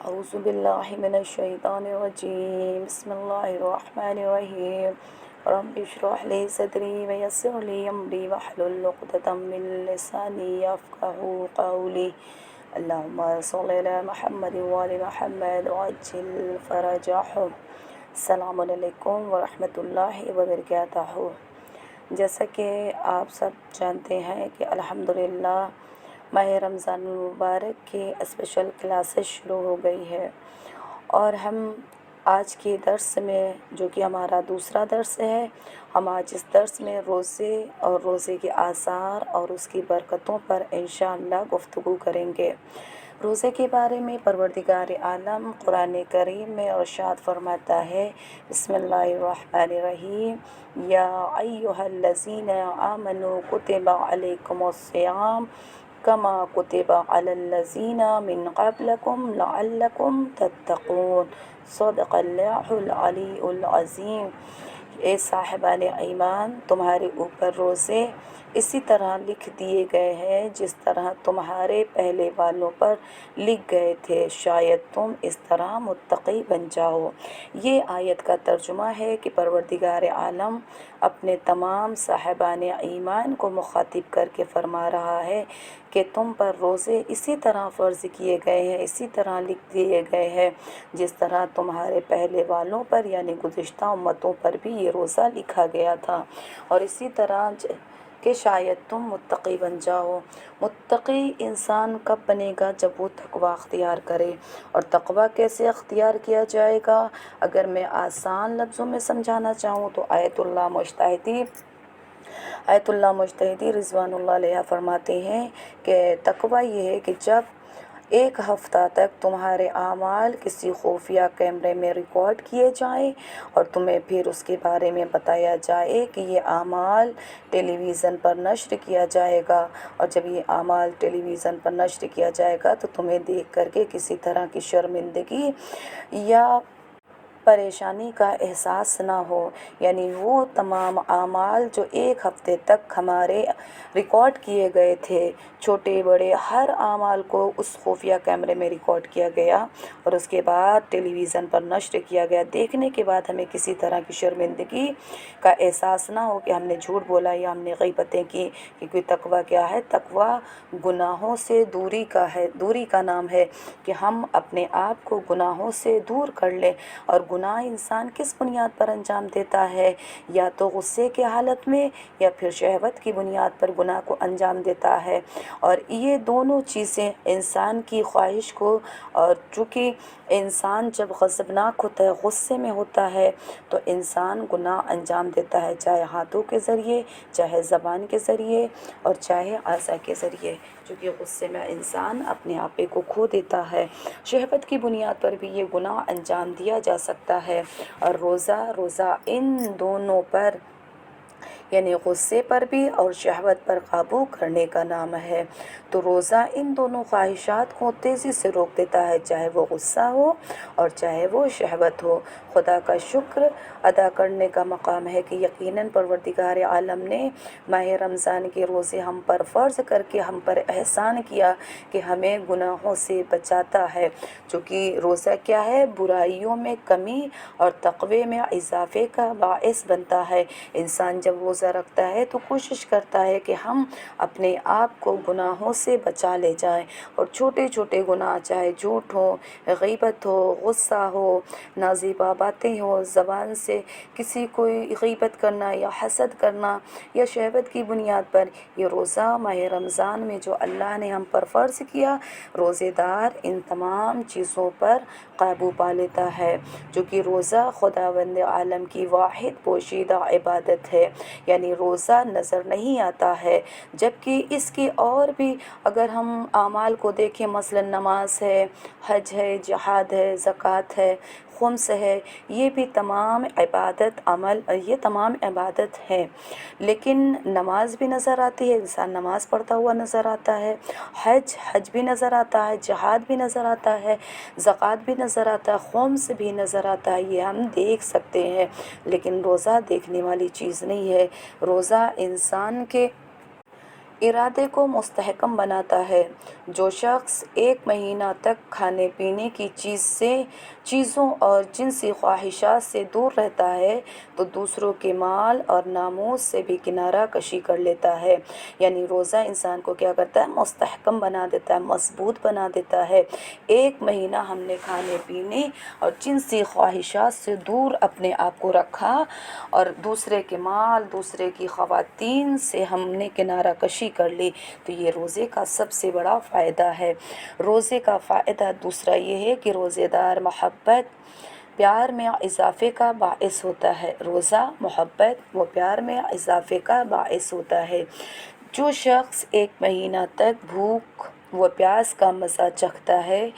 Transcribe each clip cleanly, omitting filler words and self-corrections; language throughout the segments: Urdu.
أعوذ بالله من الشيطان الرجيم بسم الله الرحمن الرحيم رب اشرح لي صدري ويسر لي أمري واحلل عقدة من لساني يفقهوا قولي اللهم صل على محمد وآل محمد وعجل فرجهم. السلام علیکم ورحمۃ اللہ وبرکاتہ. جیسا کہ آپ سب جانتے ہیں کہ الحمدللہ ماہ رمضان المبارک کی اسپیشل کلاسز شروع ہو گئی ہے، اور ہم آج کے درس میں، جو کہ ہمارا دوسرا درس ہے، ہم آج اس درس میں روزے اور روزے کے آثار اور اس کی برکتوں پر انشاءاللہ گفتگو کریں گے. روزے کے بارے میں پروردگار عالم قرآن کریم میں ارشاد فرماتا ہے، بسم اللہ الرحمن الرحیم، یا ایہا الذین آمنوا کتب علیکم الصیام کما کتب علی الذین من قبلکم لعلکم تتقون. صدق اللہ العلی العظیم. اے صاحبان ایمان، تمہارے اوپر روزے اسی طرح لکھ دیے گئے ہیں جس طرح تمہارے پہلے والوں پر لکھ گئے تھے، شاید تم اس طرح متقی بن جاؤ. یہ آیت کا ترجمہ ہے کہ پروردگار عالم اپنے تمام صاحبان ایمان کو مخاطب کر کے فرما رہا ہے کہ تم پر روزے اسی طرح فرض کیے گئے ہیں، اسی طرح لکھ دیے گئے ہیں جس طرح تمہارے پہلے والوں پر یعنی گزشتہ امتوں پر بھی یہ روزہ لکھا گیا تھا، اور اسی طرح کہ شاید تم متقی بن جاؤ. متقی انسان کب بنے گا؟ جب وہ تقوی اختیار کرے. اور تقوی کیسے اختیار کیا جائے گا؟ اگر میں آسان لفظوں میں سمجھانا چاہوں تو آیت اللہ مجتہدی رضوان اللہ علیہ فرماتے ہیں کہ تقوی یہ ہے کہ جب ایک ہفتہ تک تمہارے اعمال کسی خفیہ کیمرے میں ریکارڈ کیے جائیں اور تمہیں پھر اس کے بارے میں بتایا جائے کہ یہ اعمال ٹیلی ویژن پر نشر کیا جائے گا، اور جب یہ اعمال ٹیلی ویژن پر نشر کیا جائے گا تو تمہیں دیکھ کر کے کسی طرح کی شرمندگی یا پریشانی کا احساس نہ ہو. یعنی وہ تمام اعمال جو ایک ہفتے تک ہمارے ریکارڈ کیے گئے تھے، چھوٹے بڑے ہر اعمال کو اس خفیہ کیمرے میں ریکارڈ کیا گیا اور اس کے بعد ٹیلی ویژن پر نشر کیا گیا، دیکھنے کے بعد ہمیں کسی طرح کی شرمندگی کا احساس نہ ہو کہ ہم نے جھوٹ بولا یا ہم نے غیبتیں کی. کیونکہ تقوی کیا ہے؟ تقوی گناہوں سے دوری کا نام ہے کہ ہم اپنے آپ کو گناہوں سے دور کر لیں. اور گناہ انسان کس بنیاد پر انجام دیتا ہے؟ یا تو غصے کے حالت میں یا پھر شہوت کی بنیاد پر گناہ کو انجام دیتا ہے. اور یہ دونوں چیزیں انسان کی خواہش کو، اور چونکہ انسان جب غضبناک ہوتا ہے، غصے میں ہوتا ہے، تو انسان گناہ انجام دیتا ہے، چاہے ہاتھوں کے ذریعے، چاہے زبان کے ذریعے، اور چاہے اعضاء کے ذریعے. چونکہ غصے میں انسان اپنے آپ کو کھو دیتا ہے. شہوت کی بنیاد پر بھی یہ گناہ انجام دیا جا سکتا ہے. اور روزہ ان دونوں پر یعنی غصے پر بھی اور شہوت پر قابو کرنے کا نام ہے. تو روزہ ان دونوں خواہشات کو تیزی سے روک دیتا ہے، چاہے وہ غصہ ہو اور چاہے وہ شہوت ہو. خدا کا شکر ادا کرنے کا مقام ہے کہ یقیناً پروردگار عالم نے ماہ رمضان کے روزے ہم پر فرض کر کے ہم پر احسان کیا کہ ہمیں گناہوں سے بچاتا ہے. چونکہ روزہ کیا ہے؟ برائیوں میں کمی اور تقوی میں اضافے کا باعث بنتا ہے. انسان جب روزہ رکھتا ہے تو کوشش کرتا ہے کہ ہم اپنے آپ کو گناہوں سے بچا لے جائیں، اور چھوٹے چھوٹے گناہ، چاہے جھوٹ ہو، غیبت ہو، غصہ ہو، نازیبا باتیں ہو، زبان سے کسی کو غیبت کرنا یا حسد کرنا یا شہوت کی بنیاد پر، یہ روزہ ماہ رمضان میں جو اللہ نے ہم پر فرض کیا، روزے دار ان تمام چیزوں پر قابو پا لیتا ہے. جو کہ روزہ خداوند عالم کی واحد پوشیدہ عبادت ہے. یعنی روزہ نظر نہیں آتا ہے، جبکہ اس کی اور بھی اگر ہم اعمال کو دیکھیں، مثلا نماز ہے، حج ہے، جہاد ہے، زکوٰۃ ہے، خمس ہے، یہ بھی تمام عبادت ہے. لیکن نماز بھی نظر آتی ہے، انسان نماز پڑھتا ہوا نظر آتا ہے، حج بھی نظر آتا ہے، جہاد بھی نظر آتا ہے، زکوٰۃ بھی نظر آتا ہے، خمس بھی نظر آتا ہے، یہ ہم دیکھ سکتے ہیں. لیکن روزہ دیکھنے والی چیز نہیں ہے. روزہ ارادے کو مستحکم بناتا ہے۔ جو شخص ایک مہینہ تک کھانے پینے کی چیزوں اور جنسی خواہشات سے دور رہتا ہے تو دوسروں کے مال اور ناموس سے بھی کنارہ کشی کر لیتا ہے۔ یعنی روزہ انسان کو کیا کرتا ہے؟ مستحکم بنا دیتا ہے، مضبوط بنا دیتا ہے۔ ایک مہینہ ہم نے کھانے پینے اور جنسی خواہشات سے دور اپنے آپ کو رکھا اور دوسرے کے مال، دوسرے کی خواتین سے ہم نے کنارہ کشی کر لی، تو یہ روزے کا سب سے بڑا فائدہ ہے۔ روزے کا فائدہ دوسرا یہ ہے کہ روزے دار محبت پیار میں اضافے کا باعث ہوتا ہے۔ روزہ محبت و پیار میں اضافے کا باعث ہوتا ہے۔ جو شخص ایک مہینہ تک بھوک و پیاس کا مزہ چکھتا ہے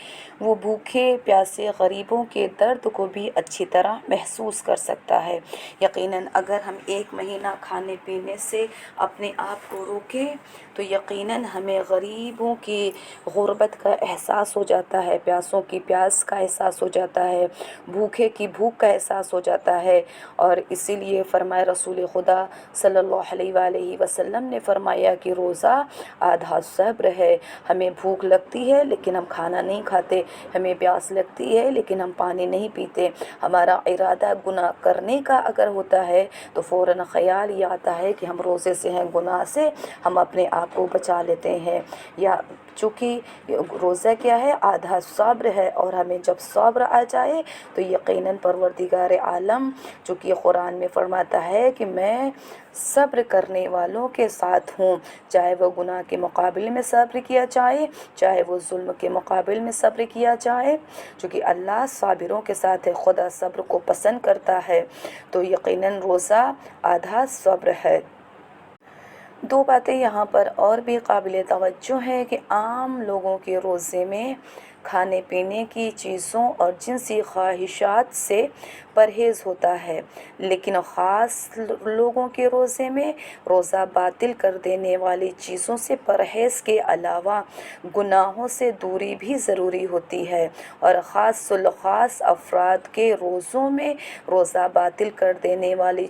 وہ بھوکے پیاسے غریبوں کے درد کو بھی اچھی طرح محسوس کر سکتا ہے۔ یقیناً اگر ہم ایک مہینہ کھانے پینے سے اپنے آپ کو روکیں تو یقیناً ہمیں غریبوں کی غربت کا احساس ہو جاتا ہے، پیاسوں کی پیاس کا احساس ہو جاتا ہے، بھوکے کی بھوک کا احساس ہو جاتا ہے۔ اور اسی لیے فرمایا رسول خدا صلی اللہ علیہ وآلہ وسلم نے فرمایا کہ روزہ آدھا صبر ہے۔ ہمیں بھوک لگتی ہے لیکن ہم کھانا نہیں کھاتے، ہمیں پیاس لگتی ہے لیکن ہم پانی نہیں پیتے، ہمارا ارادہ گناہ کرنے کا اگر ہوتا ہے تو فوراً خیال یہ آتا ہے کہ ہم روزے سے ہیں، گناہ سے ہم اپنے آپ کو بچا لیتے ہیں۔ یا چونکہ روزہ کیا ہے؟ آدھا صبر ہے، اور ہمیں جب صبر آ جائے تو یقیناً پروردگار عالم چونکہ قرآن میں فرماتا ہے کہ میں صبر کرنے والوں کے ساتھ ہوں، چاہے وہ گناہ کے مقابل میں صبر کیا جائے، چاہے وہ ظلم کے مقابل میں صبر کیا جائے، چونکہ اللہ صابروں کے ساتھ ہے، خدا صبر کو پسند کرتا ہے۔ تو یقیناً روزہ آدھا صبر ہے۔ دو باتیں یہاں پر اور بھی قابل توجہ ہیں کہ عام لوگوں کے روزے میں کھانے پینے کی چیزوں اور جنسی خواہشات سے پرہیز ہوتا ہے، لیکن خاص لوگوں کے روزے میں روزہ باطل کر دینے والی چیزوں سے پرہیز کے علاوہ گناہوں سے دوری بھی ضروری ہوتی ہے، اور خاص الخاص افراد کے روزوں میں روزہ باطل کر دینے والی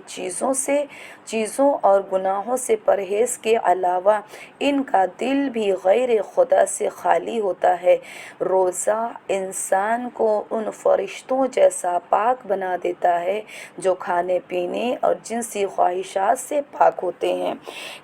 چیزوں اور گناہوں سے پرہیز کے علاوہ ان کا دل بھی غیر خدا سے خالی ہوتا ہے۔ روزہ انسان کو ان فرشتوں جیسا پاک بنا دیتا ہے جو کھانے پینے اور جنسی خواہشات سے پاک ہوتے ہیں۔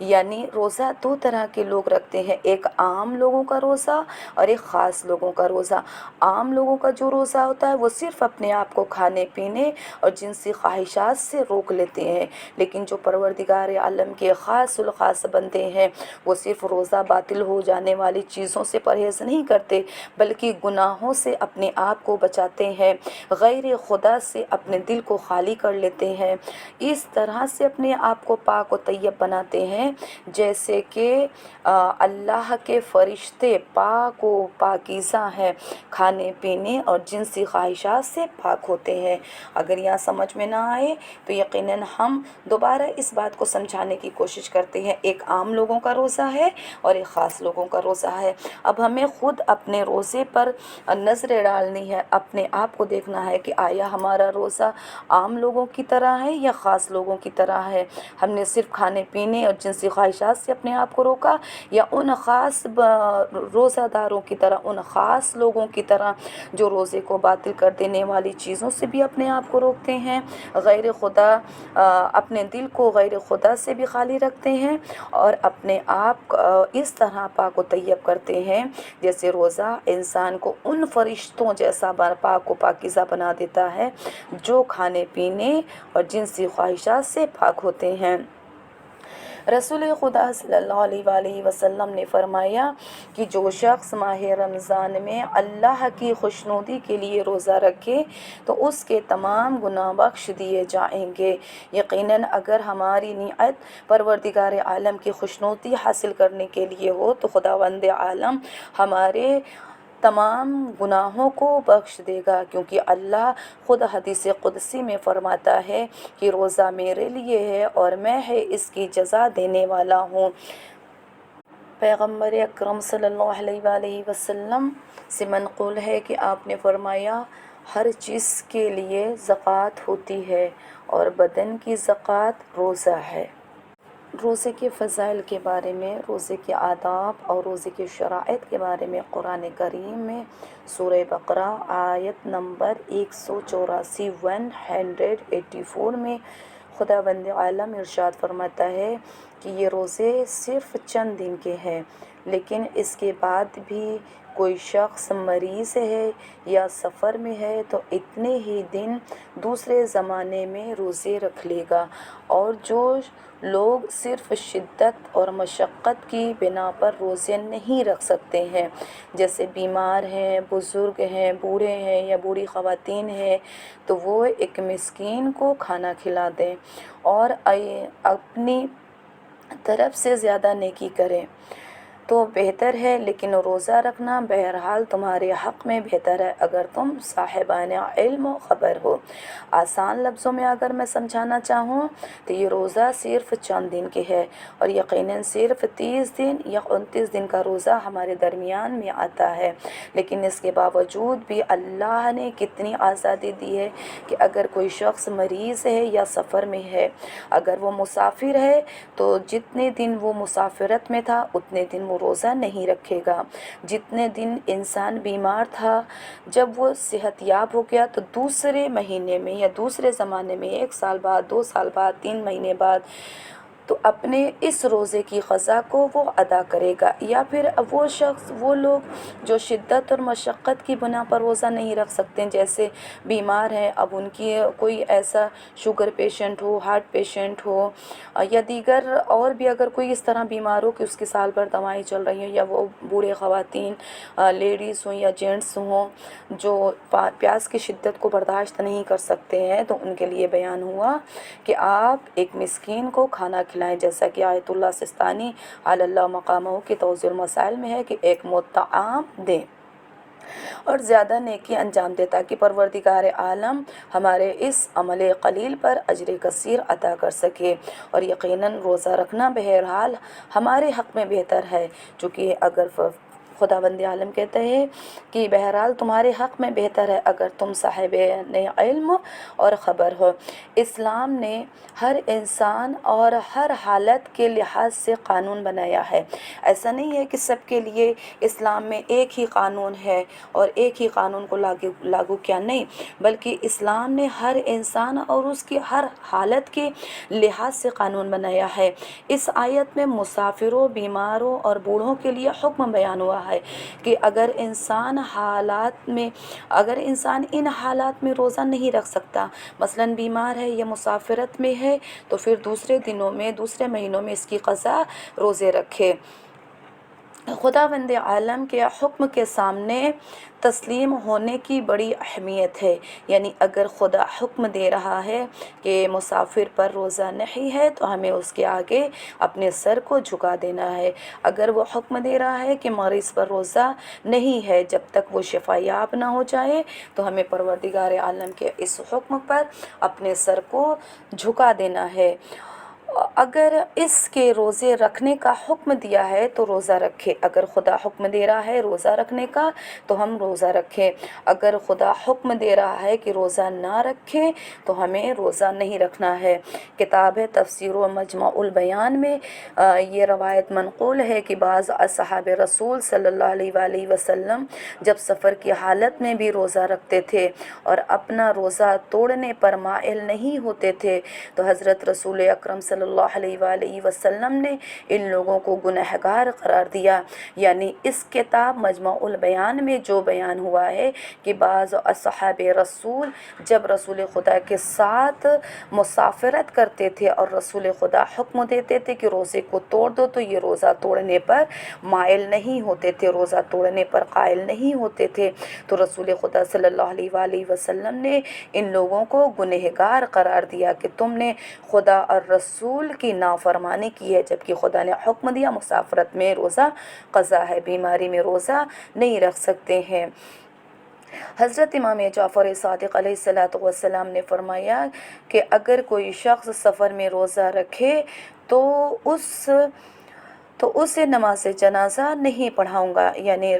یعنی روزہ دو طرح کے لوگ رکھتے ہیں، ایک عام لوگوں کا روزہ اور ایک خاص لوگوں کا روزہ۔ عام لوگوں کا جو روزہ ہوتا ہے وہ صرف اپنے آپ کو کھانے پینے اور جنسی خواہشات سے روک لیتے ہیں، لیکن جو پروردگار عالم کے خاص الخاص بندے ہیں وہ صرف روزہ باطل ہو جانے والی چیزوں سے پرہیز نہیں کرتے بلکہ گناہوں سے اپنے آپ کو بچاتے ہیں، غیر خدا سے اپنے دل کو خالی کر لیتے ہیں، اس طرح سے اپنے آپ کو پاک و طیب بناتے ہیں جیسے کہ اللہ کے فرشتے پاک و پاکیزہ ہیں، کھانے پینے اور جنسی خواہشات سے پاک ہوتے ہیں۔ اگر یہاں سمجھ میں نہ آئے تو یقیناً ہم دوبارہ اس بات کو سمجھانے کی کوشش کرتے ہیں۔ ایک عام لوگوں کا روزہ ہے اور ایک خاص لوگوں کا روزہ ہے۔ اب ہمیں خود اپنے روزے پر نظر ڈالنی ہے، اپنے آپ کو دیکھنا ہے کہ آیا ہمارا روزہ عام لوگوں کی طرح ہے یا خاص لوگوں کی طرح ہے؟ ہم نے صرف کھانے پینے اور جنسی خواہشات سے اپنے آپ کو روکا یا ان خاص روزہ داروں کی طرح، ان خاص لوگوں کی طرح جو روزے کو باطل کر دینے والی چیزوں سے بھی اپنے آپ کو روکتے ہیں، غیر خدا اپنے دل کو غیر خدا سے بھی خالی رکھتے ہیں اور اپنے آپ اس طرح پاک و طیب کرتے ہیں جیسے روزہ انسان کو ان فرشتوں جیسا پاک و پاکیزہ بنا دیتا ہے جو کھانے پینے اور جنسی خواہشات سے پاک ہوتے ہیں۔ رسول خدا صلی اللہ علیہ وآلہ وسلم نے فرمایا کہ جو شخص ماہ رمضان میں اللہ کی خوشنودی کے لیے روزہ رکھے تو اس کے تمام گناہ بخش دیے جائیں گے۔ یقیناً اگر ہماری نیت پروردگار عالم کی خوشنودی حاصل کرنے کے لیے ہو تو خداوند عالم ہمارے تمام گناہوں کو بخش دے گا، کیونکہ اللہ خود حدیث قدسی میں فرماتا ہے کہ روزہ میرے لیے ہے اور میں اس کی جزا دینے والا ہوں۔ پیغمبر اکرم صلی اللہ علیہ وآلہ وسلم سے منقول ہے کہ آپ نے فرمایا ہر چیز کے لیے زکوٰۃ ہوتی ہے اور بدن کی زکوٰۃ روزہ ہے۔ روزے کے فضائل کے بارے میں، روزے کے آداب اور روزے کی شرائط کے بارے میں قرآن کریم میں سورہ بقرہ آیت نمبر 184 184 میں خداوند عالم ارشاد فرماتا ہے کہ یہ روزے صرف چند دن کے ہیں، لیکن اس کے بعد بھی کوئی شخص مریض ہے یا سفر میں ہے تو اتنے ہی دن دوسرے زمانے میں روزے رکھ لے گا، اور جو لوگ صرف شدت اور مشقت کی بنا پر روزے نہیں رکھ سکتے ہیں، جیسے بیمار ہیں، بزرگ ہیں، بوڑھے ہیں یا بوڑھی خواتین ہیں، تو وہ ایک مسکین کو کھانا کھلا دیں اور اپنی طرف سے زیادہ نیکی کریں تو بہتر ہے، لیکن روزہ رکھنا بہرحال تمہارے حق میں بہتر ہے اگر تم صاحبان علم و خبر ہو۔ آسان لفظوں میں اگر میں سمجھانا چاہوں تو یہ روزہ صرف چند دن کے ہے، اور یقیناً صرف 30 دن یا 29 دن کا روزہ ہمارے درمیان میں آتا ہے، لیکن اس کے باوجود بھی اللہ نے کتنی آزادی دی ہے کہ اگر کوئی شخص مریض ہے یا سفر میں ہے، اگر وہ مسافر ہے تو جتنے دن وہ مسافرت میں تھا اتنے دن وہ روزہ نہیں رکھے گا، جتنے دن انسان بیمار تھا جب وہ صحت یاب ہو گیا تو دوسرے مہینے میں یا دوسرے زمانے میں 1 سال بعد، 2 سال بعد، 3 مہینے بعد تو اپنے اس روزے کی قضا کو وہ ادا کرے گا۔ یا پھر وہ لوگ جو شدت اور مشقت کی بنا پر روزہ نہیں رکھ سکتے، جیسے بیمار ہیں، اب ان کی کوئی ایسا شوگر پیشنٹ ہو، ہارٹ پیشنٹ ہو، یا دیگر اور بھی اگر کوئی اس طرح بیمار ہو کہ اس کی سال بھر دوائیں چل رہی ہیں، یا وہ بوڑھے خواتین لیڈیز ہوں یا جینٹس ہوں جو پیاس کی شدت کو برداشت نہیں کر سکتے ہیں، تو ان کے لیے بیان ہوا کہ آپ ایک مسکین کو کھانا کھلائیں، جیسا کہ آیت اللہ سستانی علی اللہ مقامہ کی توضیح المسائل میں ہے کہ ایک مطعام دیں اور زیادہ نیکی انجام دے، تاکہ پروردگار عالم ہمارے اس عمل قلیل پر اجر کثیر عطا کر سکے۔ اور یقیناً روزہ رکھنا بہرحال ہمارے حق میں بہتر ہے، چونکہ اگر خداوند عالم کہتے ہیں کہ بہرحال تمہارے حق میں بہتر ہے اگر تم صاحب علم اور خبر ہو۔ اسلام نے ہر انسان اور ہر حالت کے لحاظ سے قانون بنایا ہے، ایسا نہیں ہے کہ سب کے لیے اسلام میں ایک ہی قانون ہے اور ایک ہی قانون کو لاگو کیا، نہیں، بلکہ اسلام نے ہر انسان اور اس کی ہر حالت کے لحاظ سے قانون بنایا ہے۔ اس آیت میں مسافروں، بیماروں اور بوڑھوں کے لیے حکم بیان ہوا ہے کہ اگر انسان ان حالات میں روزہ نہیں رکھ سکتا، مثلا بیمار ہے یا مسافرت میں ہے، تو پھر دوسرے دنوں میں، دوسرے مہینوں میں اس کی قضا روزے رکھے۔ خداوند عالم کے حکم کے سامنے تسلیم ہونے کی بڑی اہمیت ہے، یعنی اگر خدا حکم دے رہا ہے کہ مسافر پر روزہ نہیں ہے تو ہمیں اس کے آگے اپنے سر کو جھکا دینا ہے، اگر وہ حکم دے رہا ہے کہ مریض پر روزہ نہیں ہے جب تک وہ شفا یاب نہ ہو جائے تو ہمیں پروردگار عالم کے اس حکم پر اپنے سر کو جھکا دینا ہے۔ اگر اس کے روزے رکھنے کا حکم دیا ہے تو روزہ رکھے، اگر خدا حکم دے رہا ہے روزہ رکھنے کا تو ہم روزہ رکھیں، اگر خدا حکم دے رہا ہے کہ روزہ نہ رکھیں تو ہمیں روزہ نہیں رکھنا ہے۔ کتاب ہے تفسیر و مجمع البیان میں یہ روایت منقول ہے کہ بعض اصحاب رسول صلی اللہ علیہ وآلہ وسلم جب سفر کی حالت میں بھی روزہ رکھتے تھے اور اپنا روزہ توڑنے پر مائل نہیں ہوتے تھے تو حضرت رسول اکرم صلی اللہ علیہ وآلہ وسلم نے ان لوگوں کو گنہگار قرار دیا، یعنی اس کتاب مجمع البیان میں جو بیان ہوا ہے کہ بعض اصحاب رسول جب رسول خدا کے ساتھ مسافرت کرتے تھے اور رسول خدا حکم دیتے تھے کہ روزے کو توڑ دو تو یہ روزہ توڑنے پر مائل نہیں ہوتے تھے، روزہ توڑنے پر قائل نہیں ہوتے تھے، تو رسول خدا صلی اللہ علیہ وآلہ وسلم نے ان لوگوں کو گنہگار قرار دیا کہ تم نے خدا اور رسول کی نافرمانی کی ہے، جبکہ خدا نے حکم دیا مسافرت میں روزہ قضا ہے، بیماری میں روزہ نہیں رکھ سکتے ہیں۔ حضرت امام جعفر صادق علیہ السلام نے فرمایا کہ اگر کوئی شخص سفر میں روزہ رکھے تو اس تو اسے نماز جنازہ نہیں پڑھاؤں گا۔ یعنی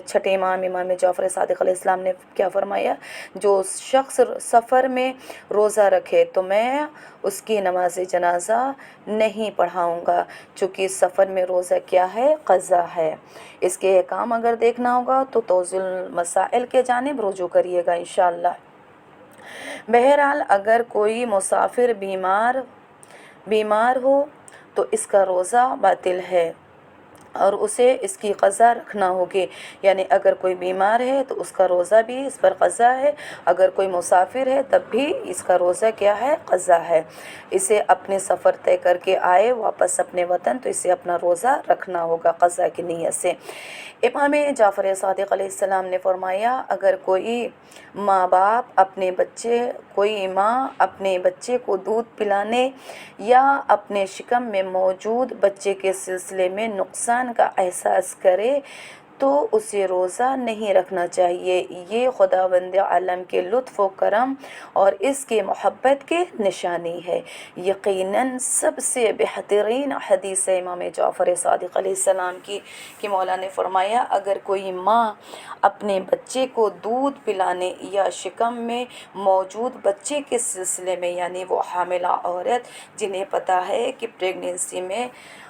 چھٹے امام جعفر صادق علیہ السلام نے کیا فرمایا، جو شخص سفر میں روزہ رکھے تو میں اس کی نماز جنازہ نہیں پڑھاؤں گا، چونکہ سفر میں روزہ کیا ہے، قضا ہے۔ اس کے احکام اگر دیکھنا ہوگا تو توضیح المسائل کے جانب رجوع کریے گا انشاءاللہ۔ بہرحال اگر کوئی مسافر بیمار ہو تو اس کا روزہ باطل ہے اور اسے اس کی قضا رکھنا ہوگی۔ یعنی اگر کوئی بیمار ہے تو اس کا روزہ بھی اس پر قضا ہے، اگر کوئی مسافر ہے تب بھی اس کا روزہ کیا ہے، قضا ہے۔ اسے اپنے سفر طے کر کے آئے واپس اپنے وطن تو اسے اپنا روزہ رکھنا ہوگا قضا کی نیت سے۔ امام جعفر صادق علیہ السلام نے فرمایا، اگر کوئی ماں اپنے بچے کو دودھ پلانے یا اپنے شکم میں موجود بچے کے سلسلے میں نقصان کا احساس کرے تو اسے روزہ نہیں رکھنا چاہیے۔ یہ خداوند عالم کے لطف و کرم اور اس کے محبت کی نشانی ہے۔ یقیناً سب سے بہترین حدیث ہے امام جعفر صادق علیہ السلام کی کہ مولا نے فرمایا، اگر کوئی ماں اپنے بچے کو دودھ پلانے یا شکم میں موجود بچے کے سلسلے میں، یعنی وہ حاملہ عورت جنہیں پتہ ہے کہ پریگنینسی میں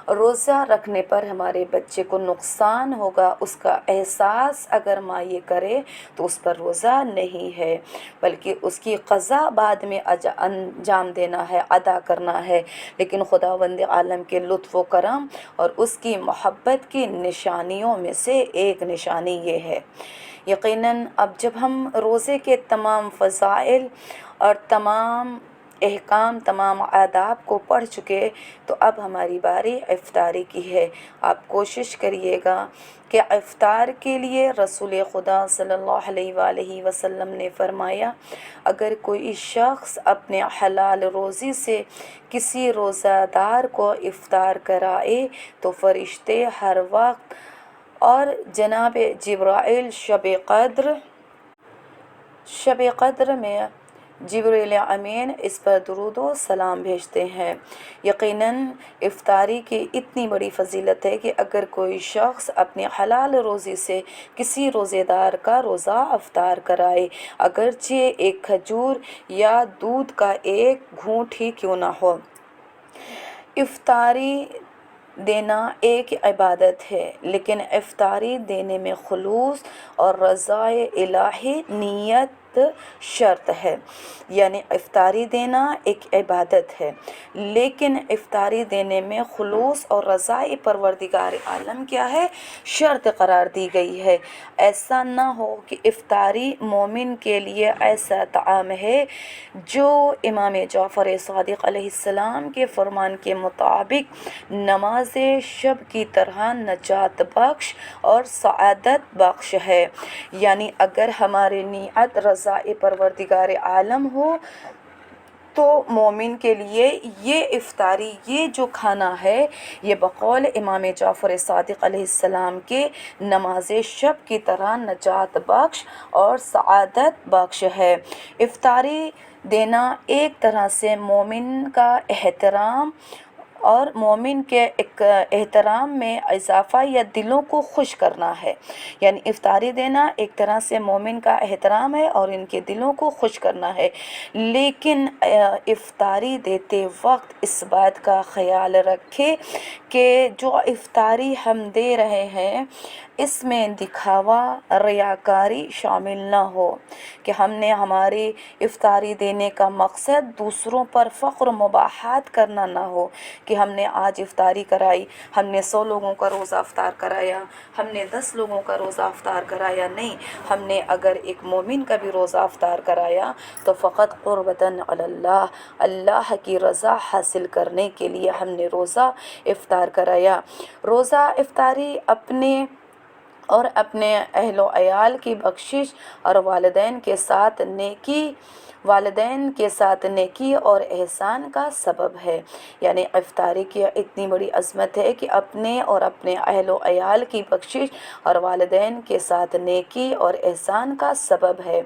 روزہ رکھنے پر ہمارے بچے کو نقصان ہوگا، اس کا احساس اگر ماں یہ کرے تو اس پر روزہ نہیں ہے، بلکہ اس کی قضا بعد میں انجام دینا ہے، ادا کرنا ہے۔ لیکن خداوند عالم کے لطف و کرم اور اس کی محبت کی نشانیوں میں سے ایک نشانی یہ ہے۔ یقیناً اب جب ہم روزے کے تمام فضائل اور تمام احکام، تمام آداب کو پڑھ چکے تو اب ہماری باری افطاری کی ہے۔ آپ کوشش کریے گا کہ افطار کے لیے رسول خدا صلی اللہ علیہ وآلہ وسلم نے فرمایا، اگر کوئی شخص اپنے حلال روزی سے کسی روزہ دار کو افطار کرائے تو فرشتے ہر وقت اور جناب جبرائیل شب قدر میں جبریل امین اس پر درود و سلام بھیجتے ہیں۔ یقیناً افطاری کی اتنی بڑی فضیلت ہے کہ اگر کوئی شخص اپنی حلال روزی سے کسی روزے دار کا روزہ افطار کرائے، اگرچہ ایک کھجور یا دودھ کا ایک گھونٹ ہی کیوں نہ ہو۔ افطاری دینا ایک عبادت ہے، لیکن افطاری دینے میں خلوص اور رضا الہی نیت شرط ہے۔ یعنی افطاری دینا ایک عبادت ہے، لیکن افطاری دینے میں خلوص اور رضا پروردگار عالم کیا ہے، شرط قرار دی گئی ہے۔ ایسا نہ ہو کہ افطاری مومن کے لیے ایسا طعام ہے جو امام جعفر صادق علیہ السلام کے فرمان کے مطابق نماز شب کی طرح نجات بخش اور سعادت بخش ہے۔ یعنی اگر ہماری نیت رضا پروردگار عالم ہو تو مومن کے لیے یہ افطاری، یہ جو کھانا ہے، یہ بقول امام جعفر صادق علیہ السلام کے نماز شب کی طرح نجات بخش اور سعادت بخش ہے۔ افطاری دینا ایک طرح سے مومن کا احترام اور مومن کے احترام میں اضافہ یا دلوں کو خوش کرنا ہے۔ یعنی افطاری دینا ایک طرح سے مومن کا احترام ہے اور ان کے دلوں کو خوش کرنا ہے، لیکن افطاری دیتے وقت اس بات کا خیال رکھے کہ جو افطاری ہم دے رہے ہیں اس میں دکھاوا، ریاکاری شامل نہ ہو، کہ ہم نے ہماری افطاری دینے کا مقصد دوسروں پر فخر و مباحات کرنا نہ ہو کہ ہم نے آج افطاری کرائی، ہم نے 100 لوگوں کا روزہ افطار کرایا، ہم نے 10 لوگوں کا روزہ افطار کرایا۔ نہیں، ہم نے اگر ایک مومن کا بھی روزہ افطار کرایا تو فقط قربتاً علی اللہ، اللہ کی رضا حاصل کرنے کے لیے ہم نے روزہ افطار کرایا۔ روزہ افطاری اپنے اور اپنے اہل و عیال کی بخشش اور والدین کے ساتھ نیکی اور احسان کا سبب ہے۔ یعنی افطاری کی اتنی بڑی عظمت ہے کہ اپنے اور اپنے اہل و عیال کی بخشش اور والدین کے ساتھ نیکی اور احسان کا سبب ہے۔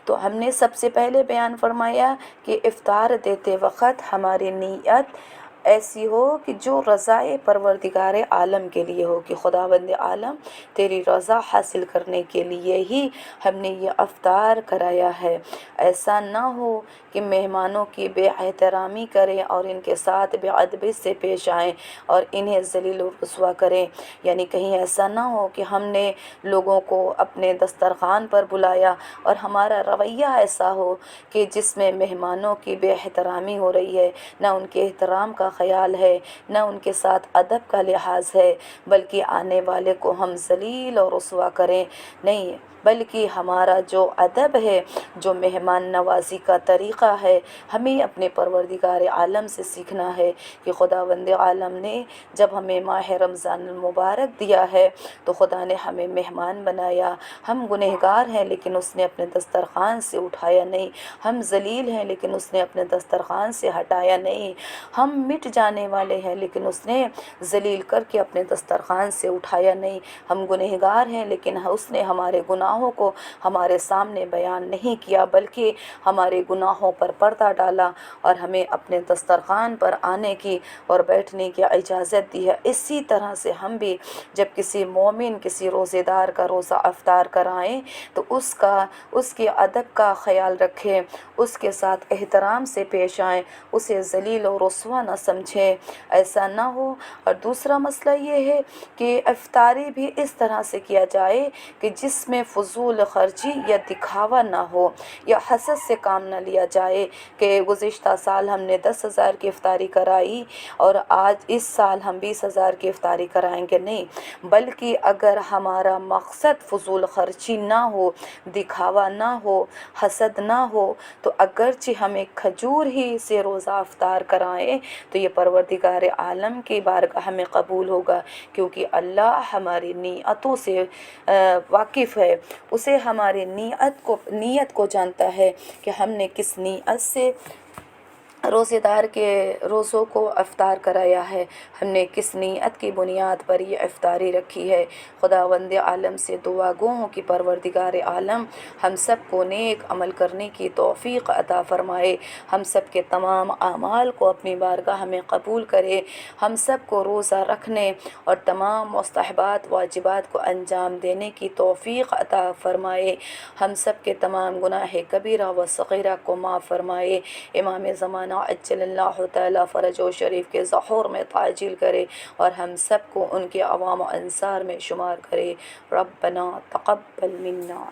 تو ہم نے سب سے پہلے بیان فرمایا کہ افطار دیتے وقت ہماری نیت ایسی ہو کہ جو رضائے پروردگار عالم کے لیے ہو، کہ خداوند عالم تیری رضا حاصل کرنے کے لیے ہی ہم نے یہ افطار کرایا ہے۔ ایسا نہ ہو کہ مہمانوں کی بے احترامی کریں اور ان کے ساتھ بے ادبی سے پیش آئیں اور انہیں ذلیل و رسوا کریں، یعنی کہیں ایسا نہ ہو کہ ہم نے لوگوں کو اپنے دسترخوان پر بلایا اور ہمارا رویہ ایسا ہو کہ جس میں مہمانوں کی بے احترامی ہو رہی ہے، نہ ان کے احترام کا خیال ہے، نہ ان کے ساتھ ادب کا لحاظ ہے، بلکہ آنے والے کو ہم ذلیل اور رسوا کریں۔ نہیں، بلکہ ہمارا جو ادب ہے، جو مہمان نوازی کا طریقہ ہے، ہمیں اپنے پروردگار عالم سے سیکھنا ہے کہ خداوند عالم نے جب ہمیں ماہ رمضان المبارک دیا ہے تو خدا نے ہمیں مہمان بنایا۔ ہم گنہگار ہیں لیکن اس نے اپنے دسترخوان سے اٹھایا نہیں، ہم ذلیل ہیں لیکن اس نے اپنے دسترخوان سے ہٹایا نہیں، ہم مٹ جانے والے ہیں لیکن اس نے ذلیل کر کے اپنے دسترخوان سے اٹھایا نہیں، ہم گنہگار ہیں لیکن اس نے ہمارے گناہوں کو ہمارے سامنے بیان نہیں کیا بلکہ ہمارے گناہوں پر پردہ ڈالا اور ہمیں اپنے دسترخوان پر آنے کی اور بیٹھنے کی اجازت دی ہے۔ اسی طرح سے ہم بھی جب کسی مومن، کسی روزے دار کا روزہ افطار کرائیں تو اس کے ادب کا خیال رکھیں، اس کے ساتھ احترام سے پیش آئیں، اسے ذلیل و رسوا نہ سمجھیں، ایسا نہ ہو۔ اور دوسرا مسئلہ یہ ہے کہ افطاری بھی اس طرح سے کیا جائے کہ جس میں فضول خرچی یا دکھاوا نہ ہو یا حسد سے کام نہ لیا جائے کہ گزشتہ سال ہم نے 10,000 کی افطاری کرائی اور آج اس سال ہم 20,000 کی افطاری کرائیں گے، نہیں، بلکہ اگر ہمارا مقصد فضول خرچی نہ ہو، دکھاوا نہ ہو، حسد نہ ہو، تو اگرچہ ہم ایک کھجور ہی سے روزہ افطار کرائیں تو یہ پروردگار عالم کی بارگاہ ہمیں قبول ہوگا، کیونکہ اللہ ہماری نیتوں سے واقف ہے، اسے ہماری نیت کو جانتا ہے کہ ہم نے کس نیت سے روزے دار کے روزوں کو افطار کرایا ہے، ہم نے کس نیت کی بنیاد پر یہ افطاری رکھی ہے۔ خداوند عالم سے دعا گو ہوں کہ پروردگار عالم ہم سب کو نیک عمل کرنے کی توفیق عطا فرمائے، ہم سب کے تمام اعمال کو اپنی بارگاہ میں قبول کرے، ہم سب کو روزہ رکھنے اور تمام مستحبات واجبات کو انجام دینے کی توفیق عطا فرمائے، ہم سب کے تمام گناہ کبیرہ و صغیرہ کو معاف فرمائے، امام زمانہ عجل اللہ تعالی فرج و شریف کے ظہور میں تعجیل کرے اور ہم سب کو ان کے عوام و انصار میں شمار کرے۔ ربنا تقبل منا